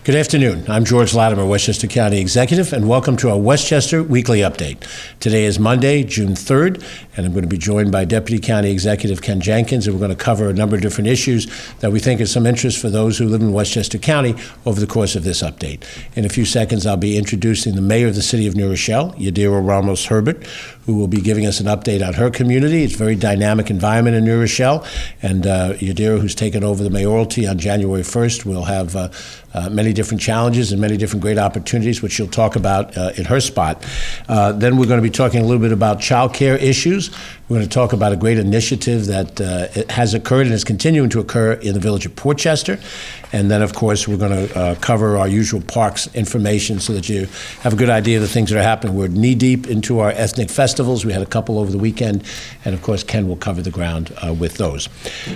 Good afternoon. I'm George Latimer, Westchester County Executive, and welcome to our Westchester Weekly Update. Today is Monday, June 3rd, and I'm going to be joined by Deputy County Executive Ken Jenkins, and we're going to cover a number of different issues that we think are some interest for those who live in Westchester County over the course of this update. In a few seconds, I'll be introducing the Mayor of the City of New Rochelle, Yadira Ramos-Herbert, who will be giving us an update on her community. It's a very dynamic environment in New Rochelle, and Yadira, who's taken over the mayoralty on January 1st, will have many different challenges and many different great opportunities, which she'll talk about in her spot. Then we're going to be talking a little bit about child care issues. We're going to talk about a great initiative that has occurred and is continuing to occur in the village of Portchester. And then, of course, we're going to cover our usual parks information so that you have a good idea of the things that are happening. We're knee-deep into our ethnic festivals. We had a couple over the weekend. And, of course, Ken will cover the ground with those.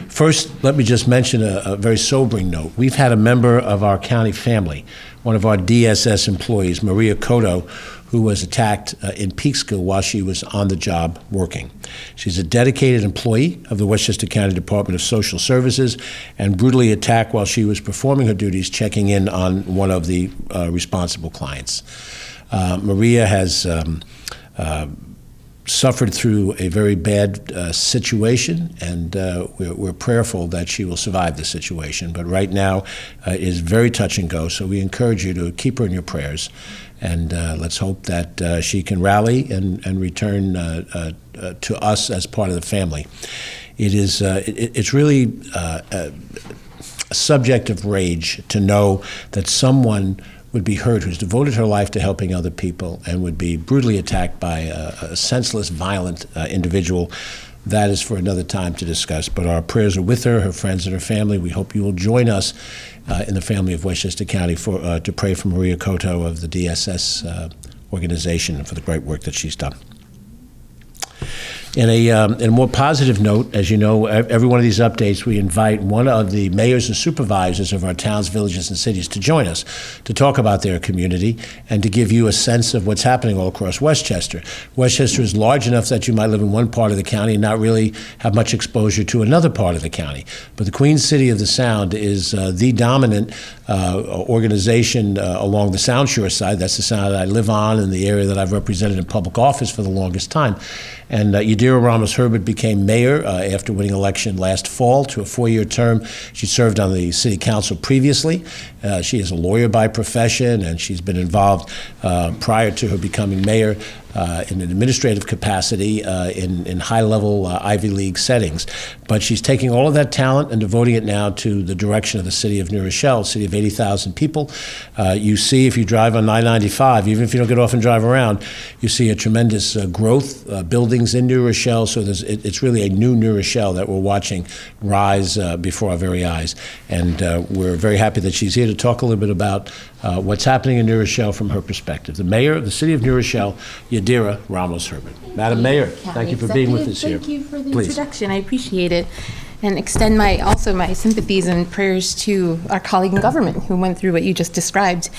First, let me just mention a very sobering note. We've had a member of our county family, one of our DSS employees, Maria Cotto, who was attacked in Peekskill while she was on the job working. She's a dedicated employee of the Westchester County Department of Social Services and brutally attacked while she was performing her duties checking in on one of the responsible clients. Maria has suffered through a very bad situation, and we're prayerful that she will survive the situation. But right now it is very touch and go, so we encourage you to keep her in your prayers. And let's hope that she can rally and return to us as part of the family. It's really a subject of rage to know that someone would be hurt who's devoted her life to helping other people and would be brutally attacked by a senseless, violent individual. That is for another time to discuss, but our prayers are with her friends, and her family. We hope you will join us in the family of Westchester County to pray for Maria Cotto of the DSS organization for the great work that she's done. In a more positive note, as you know, every one of these updates, we invite one of the mayors and supervisors of our towns, villages, and cities to join us to talk about their community and to give you a sense of what's happening all across Westchester. Westchester is large enough that you might live in one part of the county and not really have much exposure to another part of the county. But the Queen City of the Sound is the dominant organization along the Sound Shore side. That's the sound that I live on and the area that I've represented in public office for the longest time. And Yadira Ramos-Herbert became mayor after winning election last fall to a 4-year term. She served on the city council previously. She is a lawyer by profession, and she's been involved prior to her becoming mayor in an administrative capacity in high-level Ivy League settings. But she's taking all of that talent and devoting it now to the direction of the city of New Rochelle, a city of 80,000 people. You see, if you drive on I-95, even if you don't get off and drive around, you see a tremendous growth, buildings in New Rochelle. So it's really a new New Rochelle that we're watching rise before our very eyes. And we're very happy that she's here to talk a little bit about what's happening in New Rochelle from her perspective. The mayor of the city of New Rochelle, Yadira Ramos-Herbert. Madam Mayor, thank you for being with us here. Thank you for the introduction. I appreciate it. And extend my sympathies and prayers to our colleague in government who went through what you just described.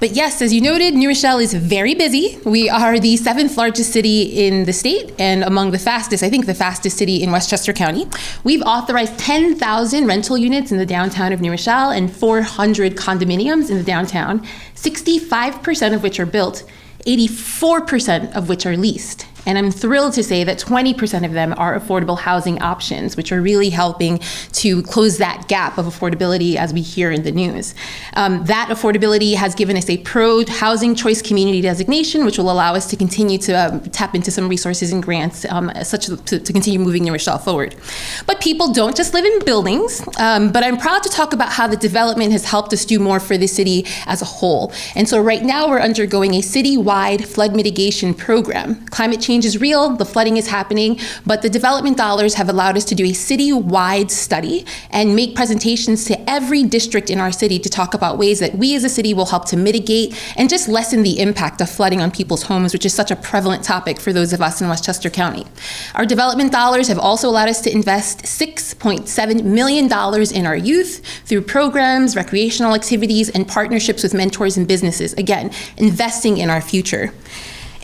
But yes, as you noted, New Rochelle is very busy. We are the 7th largest city in the state and among the fastest, I think the fastest city in Westchester County. We've authorized 10,000 rental units in the downtown of New Rochelle and 400 condominiums in the downtown, 65% of which are built, 84% of which are leased. And I'm thrilled to say that 20% of them are affordable housing options, which are really helping to close that gap of affordability as we hear in the news. That affordability has given us a pro-housing choice community designation, which will allow us to continue to tap into some resources and grants to continue moving New Rochelle forward. But people don't just live in buildings, but I'm proud to talk about how the development has helped us do more for the city as a whole. And so right now we're undergoing a citywide flood mitigation program. Climate change is real, the flooding is happening, but the development dollars have allowed us to do a city-wide study and make presentations to every district in our city to talk about ways that we as a city will help to mitigate and just lessen the impact of flooding on people's homes, which is such a prevalent topic for those of us in Westchester County. Our development dollars have also allowed us to invest $6.7 million in our youth through programs, recreational activities, and partnerships with mentors and businesses. Again, investing in our future.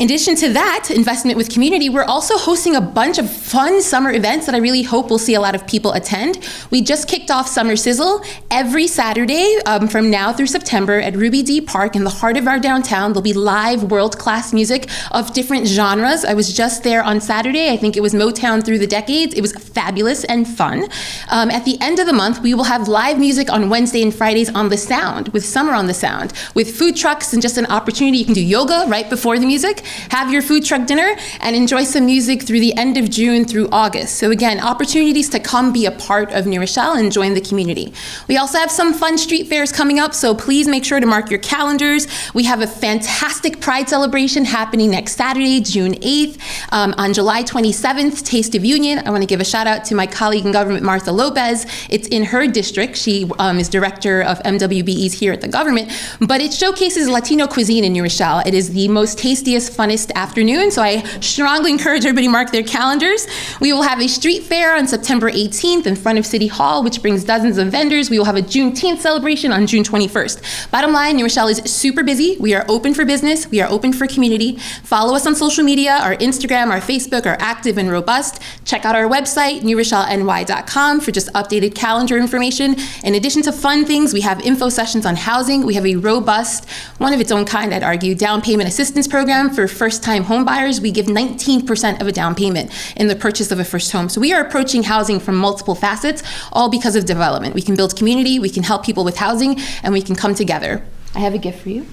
In addition to that investment with community, we're also hosting a bunch of fun summer events that I really hope we'll see a lot of people attend. We just kicked off Summer Sizzle every Saturday from now through September at Ruby D Park in the heart of our downtown. There'll be live world-class music of different genres. I was just there on Saturday. I think it was Motown through the decades. It was fabulous and fun. At the end of the month, we will have live music on Wednesday and Fridays on The Sound, with Summer on The Sound, with food trucks and just an opportunity. You can do yoga right before the music, have your food truck dinner, and enjoy some music through the end of June through August. So again, opportunities to come be a part of New Rochelle and join the community. We also have some fun street fairs coming up, so please make sure to mark your calendars. We have a fantastic Pride celebration happening next Saturday, June 8th. On July 27th, Taste of Union. I want to give a shout out to my colleague in government, Martha Lopez. It's in her district. She is director of MWBEs here at the government, but it showcases Latino cuisine in New Rochelle. It is the most tastiest, funnest afternoon, so I strongly encourage everybody to mark their calendars. We will have a street fair on September 18th in front of City Hall, which brings dozens of vendors. We will have a Juneteenth celebration on June 21st. Bottom line, New Rochelle is super busy. We are open for business. We are open for community. Follow us on social media. Our Instagram, our Facebook are active and robust. Check out our website, newrochellenny.com, for just updated calendar information. In addition to fun things, we have info sessions on housing. We have a robust, one of its own kind, I'd argue, down payment assistance program for first-time home buyers. We give 19% of a down payment in the purchase of a first home. So we are approaching housing from multiple facets, all because of development. We can build community, we can help people with housing, and we can come together. I have a gift for you.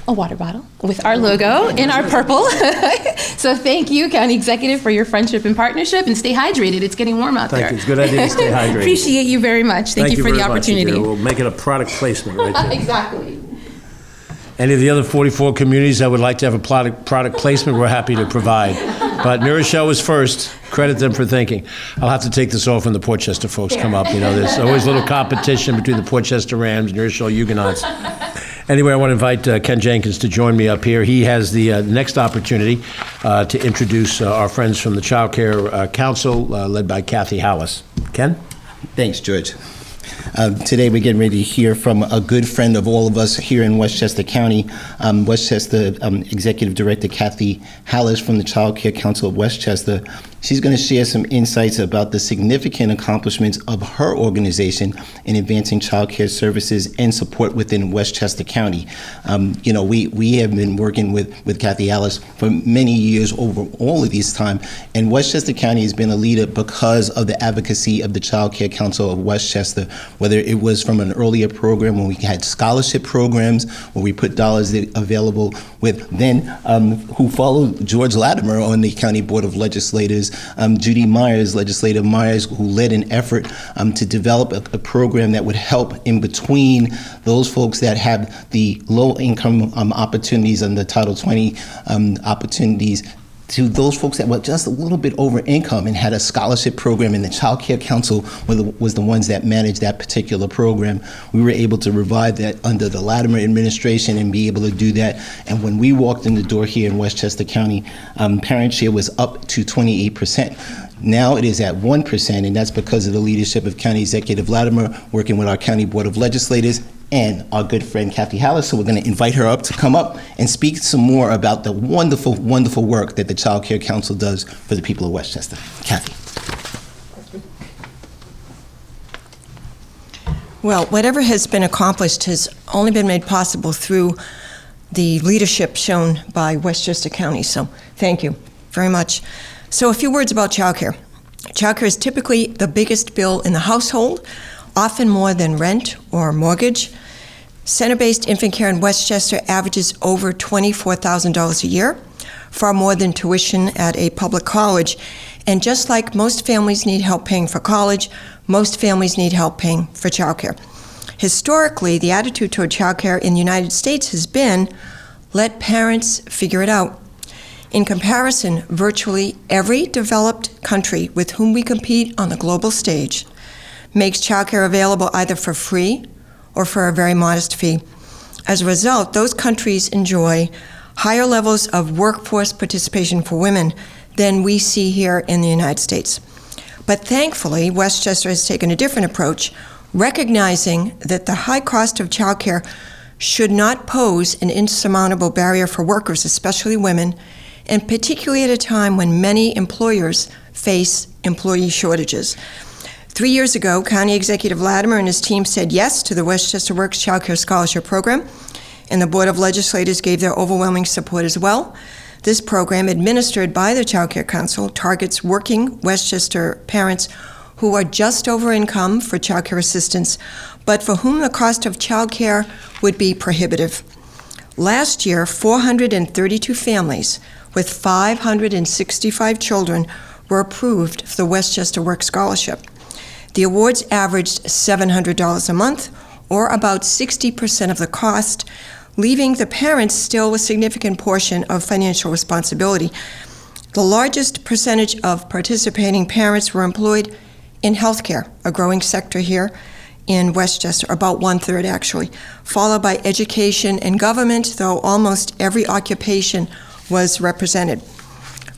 A water bottle with our logo in our purple. So thank you, County Executive, for your friendship and partnership, and stay hydrated. It's getting warm out there. Thank you. It's a good idea to stay hydrated. Appreciate you very much. Thank you for the opportunity. We'll make it a product placement right there. Exactly. Any of the other 44 communities that would like to have a product placement, we're happy to provide. But New Rochelle was first. Credit them for thinking. I'll have to take this off when the Portchester folks come up. You know, there's always a little competition between the Portchester Rams and New Rochelle Huguenots. Anyway, I want to invite Ken Jenkins to join me up here. He has the next opportunity to introduce our friends from the Child Care Council, led by Kathy Hallis. Ken? Thanks, George. Today we're getting ready to hear from a good friend of all of us here in Westchester County, Westchester Executive Director Kathy Hallis from the Child Care Council of Westchester. She's going to share some insights about the significant accomplishments of her organization in advancing child care services and support within Westchester County. We have been working with Kathy Hallis for many years over all of these time, and Westchester County has been a leader because of the advocacy of the Child Care Council of Westchester, whether it was from an earlier program when we had scholarship programs, where we put dollars available with then who followed George Latimer on the County Board of Legislators, Judy Myers, Legislator Myers, who led an effort to develop a program that would help in between those folks that have the low income opportunities under Title 20 opportunities to those folks that were just a little bit over income and had a scholarship program, and the Child Care Council was the ones that managed that particular program. We were able to revive that under the Latimer administration and be able to do that. And when we walked in the door here in Westchester County, parent share was up to 28%. Now it is at 1%, and that's because of the leadership of County Executive Latimer working with our County Board of Legislators and our good friend Kathy Hallis. So we're going to invite her up to come up and speak some more about the wonderful, wonderful work that the Child Care Council does for the people of Westchester. Kathy. Well, whatever has been accomplished has only been made possible through the leadership shown by Westchester County. So thank you very much. So a few words about childcare. Childcare is typically the biggest bill in the household, often more than rent or mortgage. Center-based infant care in Westchester averages over $24,000 a year, far more than tuition at a public college. And just like most families need help paying for college, most families need help paying for childcare. Historically, the attitude toward childcare in the United States has been, let parents figure it out. In comparison, virtually every developed country with whom we compete on the global stage makes childcare available either for free or for a very modest fee. As a result, those countries enjoy higher levels of workforce participation for women than we see here in the United States. But thankfully, Westchester has taken a different approach, recognizing that the high cost of childcare should not pose an insurmountable barrier for workers, especially women, and particularly at a time when many employers face employee shortages. 3 years ago, County Executive Latimer and his team said yes to the Westchester Works Child Care Scholarship Program, and the Board of Legislators gave their overwhelming support as well. This program, administered by the Child Care Council, targets working Westchester parents who are just over income for child care assistance, but for whom the cost of child care would be prohibitive. Last year, 432 families with 565 children were approved for the Westchester Works Scholarship. The awards averaged $700 a month, or about 60% of the cost, leaving the parents still with a significant portion of financial responsibility. The largest percentage of participating parents were employed in healthcare, a growing sector here in Westchester, about 1/3 actually, followed by education and government, though almost every occupation was represented.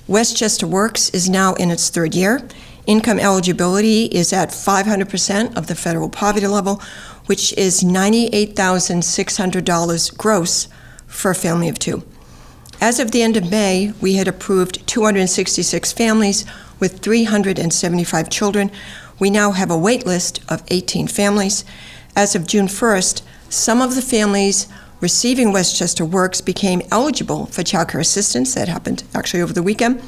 Westchester Works is now in its 3rd year. Income eligibility is at 500% of the federal poverty level, which is $98,600 gross for a family of 2. As of the end of May, we had approved 266 families with 375 children. We now have a wait list of 18 families. As of June 1st, some of the families receiving Westchester Works became eligible for child care assistance. That happened actually over the weekend.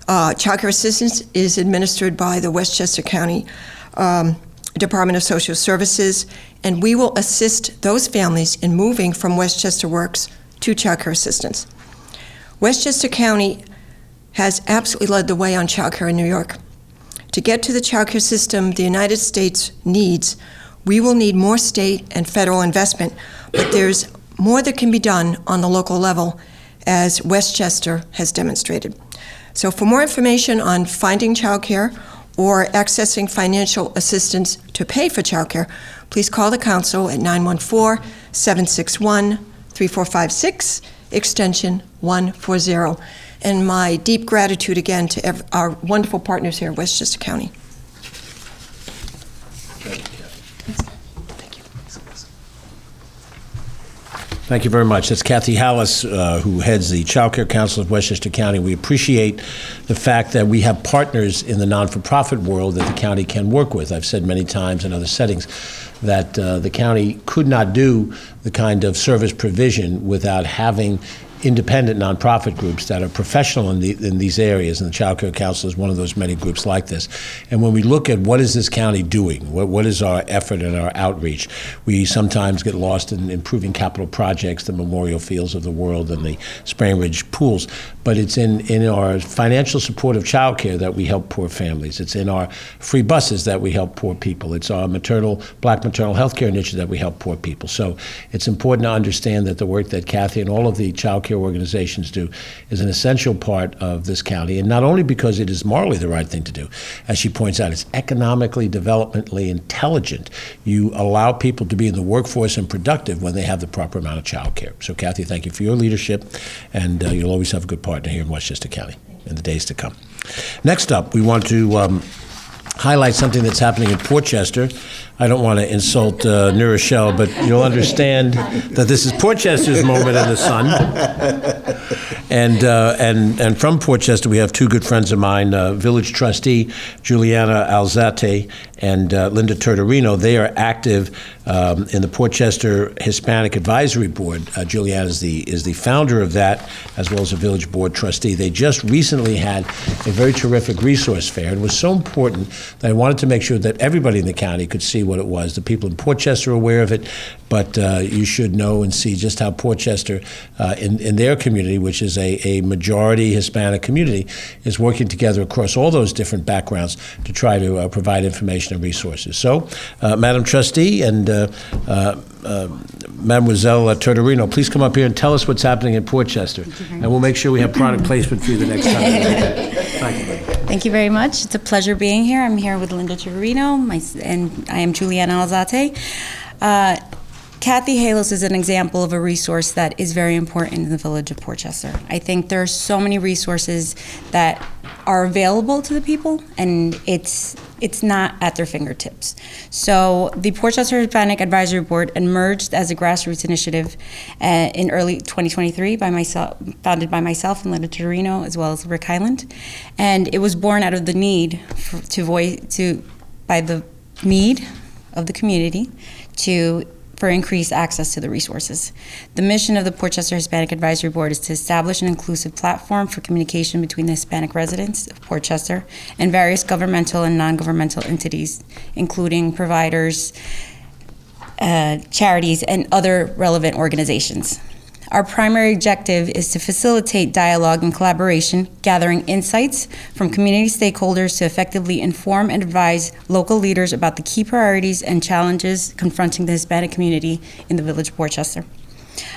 Child care assistance is administered by the Westchester County Department of Social Services, and we will assist those families in moving from Westchester Works to child care assistance. Westchester County has absolutely led the way on child care in New York. To get to the child care system the United States needs, we will need more state and federal investment, but there's more that can be done on the local level, as Westchester has demonstrated. So for more information on finding child care or accessing financial assistance to pay for child care, please call the council at 914-761-3456, extension 140. And my deep gratitude again to our wonderful partners here in Westchester County. Thank you very much. That's Kathy Hallis, who heads the Child Care Council of Westchester County. We appreciate the fact that we have partners in the non-for-profit world that the county can work with. I've said many times in other settings that the county could not do the kind of service provision without having independent nonprofit groups that are professional in these areas, and the Child Care Council is one of those many groups like this. And when we look at what is this county doing, what is our effort and our outreach, we sometimes get lost in improving capital projects, the Memorial Fields of the world and the Spring Ridge pools. But it's in our financial support of child care that we help poor families. It's in our free buses that we help poor people. It's our black maternal health care initiative that we help poor people. So it's important to understand that the work that Kathy and all of the child care organizations do is an essential part of this county, and not only because it is morally the right thing to do. As she points out, it's economically, developmentally intelligent. You allow people to be in the workforce and productive when they have the proper amount of child care. So Kathy, thank you for your leadership, and you'll always have a good partner here in Westchester County in the days to come. Next up, we want to highlight something that's happening in Portchester. I don't want to insult New Rochelle, but you'll understand that this is Portchester's moment in the sun. And from Portchester, we have two good friends of mine, village trustee Juliana Alzate and Linda Tortorino. They are active in the Portchester Hispanic Advisory Board. Juliana is the founder of that, as well as a village board trustee. They just recently had a very terrific resource fair. It was so important that I wanted to make sure that everybody in the county could see what it was. The people in Portchester are aware of it, but you should know and see just how Portchester, in their community, which is a majority Hispanic community, is working together across all those different backgrounds to try to provide information and resources. So, Madam Trustee and Mademoiselle Tortorino, please come up here and tell us what's happening in Portchester, and we'll make sure we have product placement for you the next time. Thank you. Thank you very much. It's a pleasure being here. I'm here with Linda Tortorino, and I am Juliana Alzate. Kathy Halos is an example of a resource that is very important in the village of Portchester. I think there are so many resources that are available to the people, and it's not at their fingertips. So the Portchester Hispanic Advisory Board emerged as a grassroots initiative in early 2023 founded by myself and Linda Torino, as well as Rick Highland, and it was born out of the need by the need of the community for increased access to the resources. The mission of the Portchester Hispanic Advisory Board is to establish an inclusive platform for communication between the Hispanic residents of Portchester and various governmental and non-governmental entities, including providers, charities, and other relevant organizations. Our primary objective is to facilitate dialogue and collaboration, gathering insights from community stakeholders to effectively inform and advise local leaders about the key priorities and challenges confronting the Hispanic community in the Village of Portchester.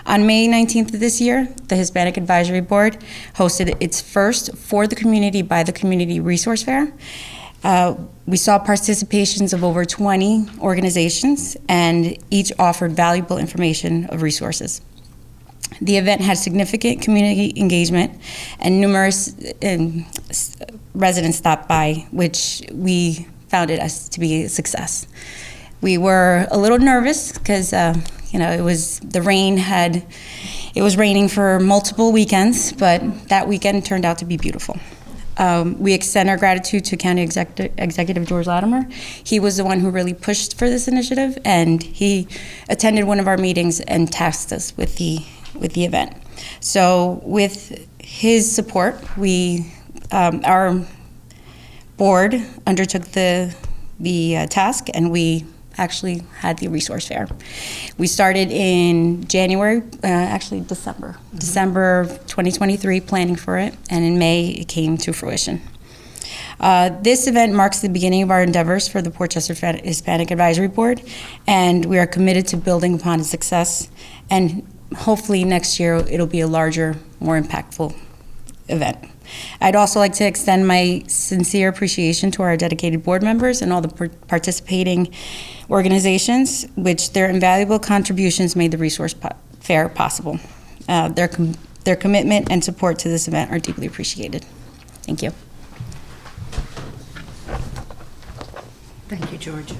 On May 19th of this year, the Hispanic Advisory Board hosted its first For the Community by the Community Resource Fair. We saw participations of over 20 organizations, and each offered valuable information of resources. The event had significant community engagement, and numerous residents stopped by, which we found it as to be a success. We were a little nervous because it was raining for multiple weekends, but that weekend turned out to be beautiful. We extend our gratitude to County Executive George Latimer. He was the one who really pushed for this initiative, and he attended one of our meetings and tasked us with the event. So with his support, our board undertook the task, and we actually had the resource fair. We started in January, December 2023, planning for it, and in May it came to fruition. This event marks the beginning of our endeavors for the Portchester Hispanic Advisory Board, and we are committed to building upon its success, and hopefully next year it'll be a larger, more impactful event. I'd also like to extend my sincere appreciation to our dedicated board members and all the participating organizations, which their invaluable contributions made the resource fair possible. Their commitment and support to this event are deeply appreciated. Thank you. Thank you, George.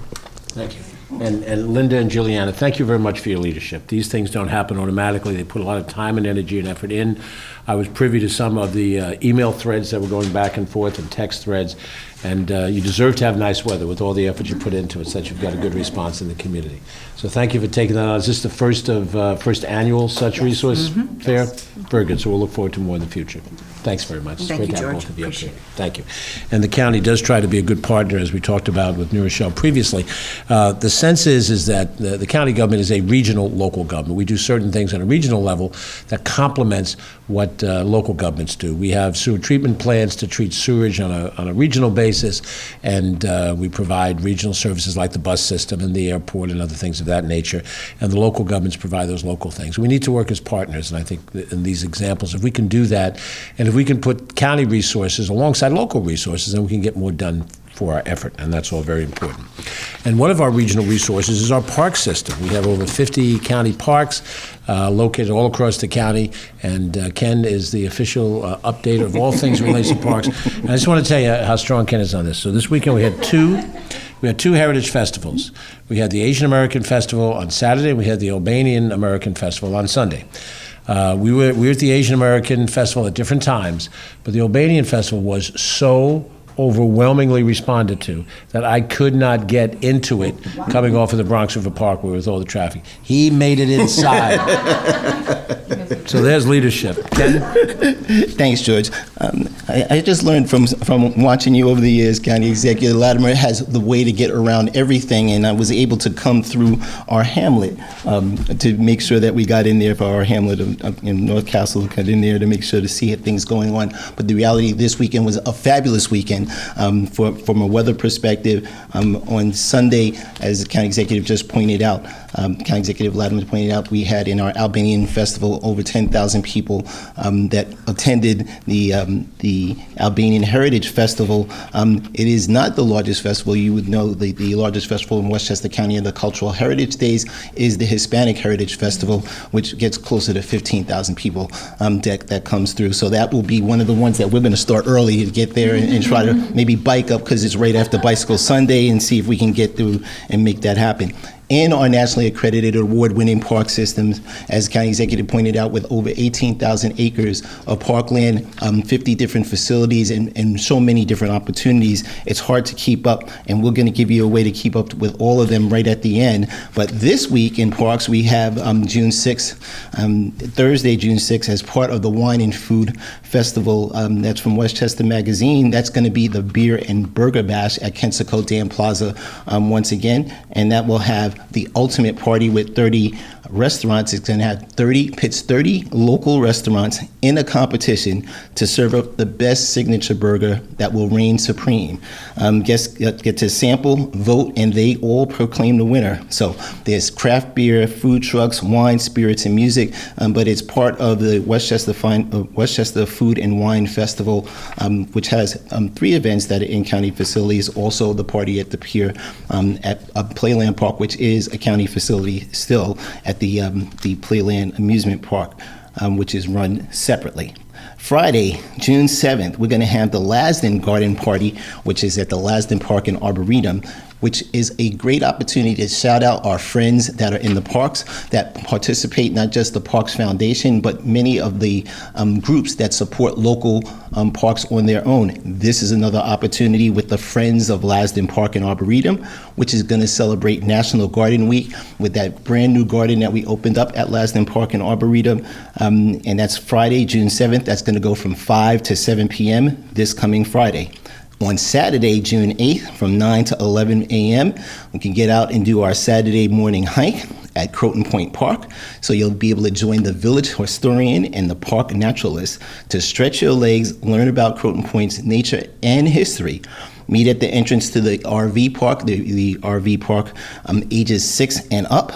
Thank you. And Linda and Juliana, thank you very much for your leadership. These things don't happen automatically. They put a lot of time and energy and effort in. I was privy to some of the email threads that were going back and forth and text threads, and you deserve to have nice weather with all the effort you put into it, so that you've got a good response in the community. So thank you for taking that on. Is this the first annual such resource fair? Yes. Very good. So we'll look forward to more in the future. Thanks very much. It's Thank great you, to have George. both of you up here. Appreciate it. Thank you. And the county does try to be a good partner, as we talked about with New Rochelle previously. The sense is that the county government is a regional local government. We do certain things on a regional level that complements what local governments do. We have sewer treatment plants to treat sewage on a regional basis, and we provide regional services like the bus system and the airport and other things of that nature, and the local governments provide those local things. We need to work as partners, and I think that in these examples, if we can do that, and if we can put county resources alongside local resources, then we can get more done for our effort, and that's all very important. And one of our regional resources is our park system. We have over 50 county parks located all across the county, and Ken is the official updater of all things related to parks. And I just want to tell you how strong Ken is on this. So this weekend we had two heritage festivals. We had the Asian American Festival on Saturday, and we had the Albanian American Festival on Sunday. We were at the Asian American Festival at different times, but the Albanian Festival was so overwhelmingly responded to that I could not get into it coming off of the Bronx River Parkway with all the traffic. He made it inside. So there's leadership. Ken? Thanks, George. I just learned from watching you over the years, County Executive Latimer has the way to get around everything, and I was able to come through our hamlet to make sure that we got in there for our hamlet in North Castle, got in there to make sure to see things going on. But the reality, this weekend was a fabulous weekend from a weather perspective. On Sunday, as the County Executive just pointed out, County Executive Latimer pointed out, we had in our Albanian Festival over 10,000 people that attended the Albanian Heritage Festival. It is not the largest festival. You would know the largest festival in Westchester County in the Cultural Heritage Days is the Hispanic Heritage Festival, which gets closer to 15,000 people that comes through. So that will be one of the ones that we're going to start early to get there and try to maybe bike up because it's right after Bicycle Sunday and see if we can get through and make that happen. And our nationally accredited award-winning park systems, as County Executive pointed out, with over 18,000 acres of parkland, 50 different facilities, and so many different opportunities. It's hard to keep up, and we're going to give you a way to keep up with all of them right at the end. But this week in parks, we have June 6th, Thursday, June 6th, as part of the Wine and Food Festival. That's from Westchester Magazine. That's going to be the Beer and Burger Bash at Kensico Dam Plaza once again, and that will have the ultimate party with 30 restaurants. It's going to have 30 local restaurants in a competition to serve up the best signature burger that will reign supreme. Guests get to sample, vote, and they all proclaim the winner. So there's craft beer, food trucks, wine, spirits, and music, but it's part of the Westchester Food and Wine Festival, which has 3 events that are in county facilities. Also the party at the pier at Playland Park, which is a county facility still, at the Playland Amusement Park, which is run separately. Friday, June 7th, we're going to have the Lasden Garden Party, which is at the Lasden Park and Arboretum, which is a great opportunity to shout out our friends that are in the parks that participate, not just the Parks Foundation, but many of the groups that support local parks on their own. This is another opportunity with the Friends of Lasden Park and Arboretum, which is going to celebrate National Garden Week with that brand new garden that we opened up at Lasden Park and Arboretum. And that's Friday, June 7th. That's going to go from 5 to 7 p.m. this coming Friday. On Saturday, June 8th, from 9 to 11 a.m., we can get out and do our Saturday morning hike at Croton Point Park. So you'll be able to join the village historian and the park naturalist to stretch your legs, learn about Croton Point's nature and history. Meet at the entrance to the RV park, the RV park ages 6 and up.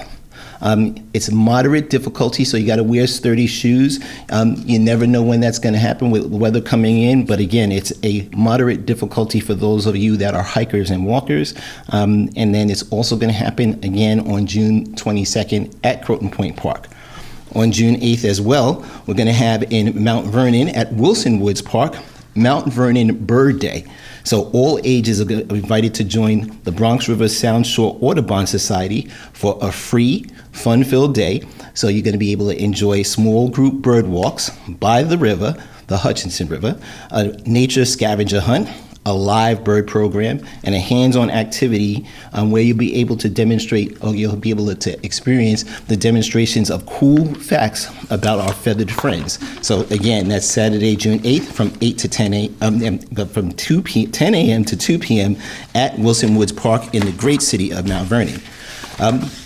It's moderate difficulty, so you got to wear sturdy shoes. You never know when that's going to happen with weather coming in, but again, it's a moderate difficulty for those of you that are hikers and walkers. And then it's also going to happen again on June 22nd at Croton Point Park. On June 8th as well, we're going to have in Mount Vernon at Wilson Woods Park, Mount Vernon Bird Day. So all ages are invited to join the Bronx River Sound Shore Audubon Society for a free, fun-filled day. So you're going to be able to enjoy small group bird walks by the river, the Hutchinson River, a nature scavenger hunt, a live bird program, and a hands-on activity where you'll be able to demonstrate, or you'll be able to experience the demonstrations of cool facts about our feathered friends. So again, that's Saturday, June 8th from 8 to 10 a.m., from 10 a.m. to 2 p.m. at Wilson Woods Park in the great city of Mount Vernon.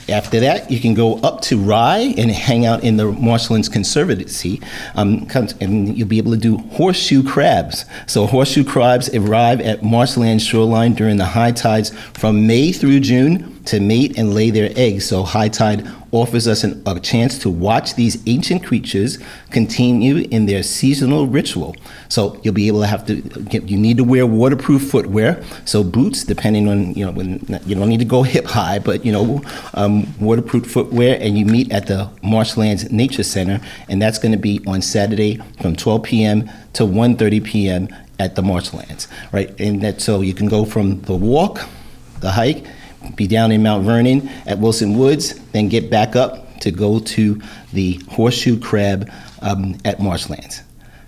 After that, you can go up to Rye and hang out in the Marshlands Conservancy, and you'll be able to do horseshoe crabs. So horseshoe crabs arrive at Marshlands shoreline during the high tides from May through June to mate and lay their eggs. So high tide offers us a chance to watch these ancient creatures continue in their seasonal ritual. So you'll be able to you need to wear waterproof footwear. So boots, depending on, when you don't need to go hip high, but waterproof footwear, and you meet at the Marshlands Nature Center, and that's going to be on Saturday from 12 p.m. to 1:30 p.m. at the Marshlands, right? And that, so you can go from the walk, the hike, be down in Mount Vernon at Wilson Woods, then get back up to go to the Horseshoe Crab at Marshlands.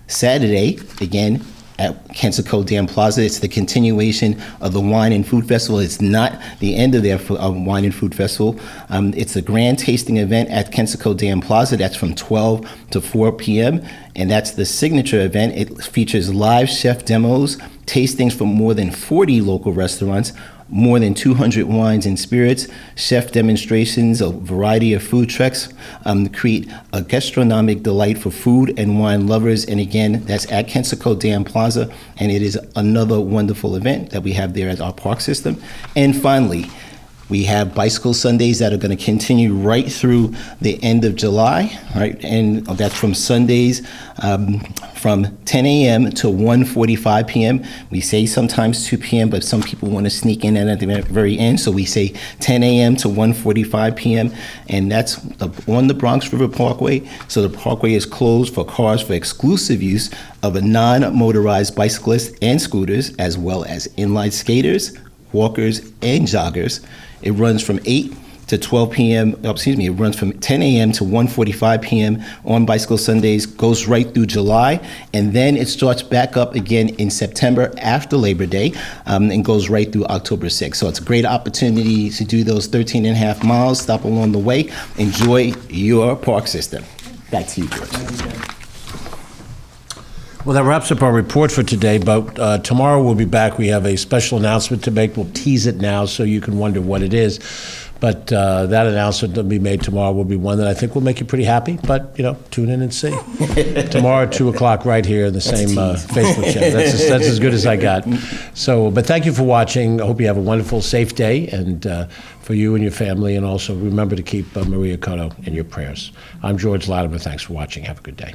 Saturday, again, at Kensico Dam Plaza, it's the continuation of the Wine and Food Festival. It's not the end of their Wine and Food Festival. It's a grand tasting event at Kensico Dam Plaza. That's from 12 to 4 p.m., and that's the signature event. It features live chef demos, tastings from more than 40 local restaurants, more than 200 wines and spirits, chef demonstrations, a variety of food trucks, create a gastronomic delight for food and wine lovers. And again, that's at Kensico Dam Plaza, and it is another wonderful event that we have there at our park system. And finally, We have Bicycle Sundays that are going to continue right through the end of July, right? And that's from Sundays from 10 a.m. to 1:45 p.m. We say sometimes 2 p.m., but some people want to sneak in at the very end, so we say 10 a.m. to 1:45 p.m., and that's on the Bronx River Parkway. So the parkway is closed for cars for exclusive use of a non-motorized bicyclists and scooters, as well as inline skaters, walkers, and joggers. It runs from 8 to 12 p.m. It runs from 10 a.m. to 1:45 p.m. on Bicycle Sundays, goes right through July, and then it starts back up again in September after Labor Day, and goes right through October 6th. So it's a great opportunity to do those 13 and a half miles, stop along the way, enjoy your park system. Back to you, George. Well, that wraps up our report for today, but tomorrow we'll be back. We have a special announcement to make. We'll tease it now so you can wonder what it is. But that announcement that will be made tomorrow will be one that I think will make you pretty happy. But, tune in and see. Tomorrow at 2 o'clock right here in the same Facebook channel. That's as good as I got. So, but thank you for watching. I hope you have a wonderful, safe day, and for you and your family. And also remember to keep Maria Cotto in your prayers. I'm George Latimer. Thanks for watching. Have a good day.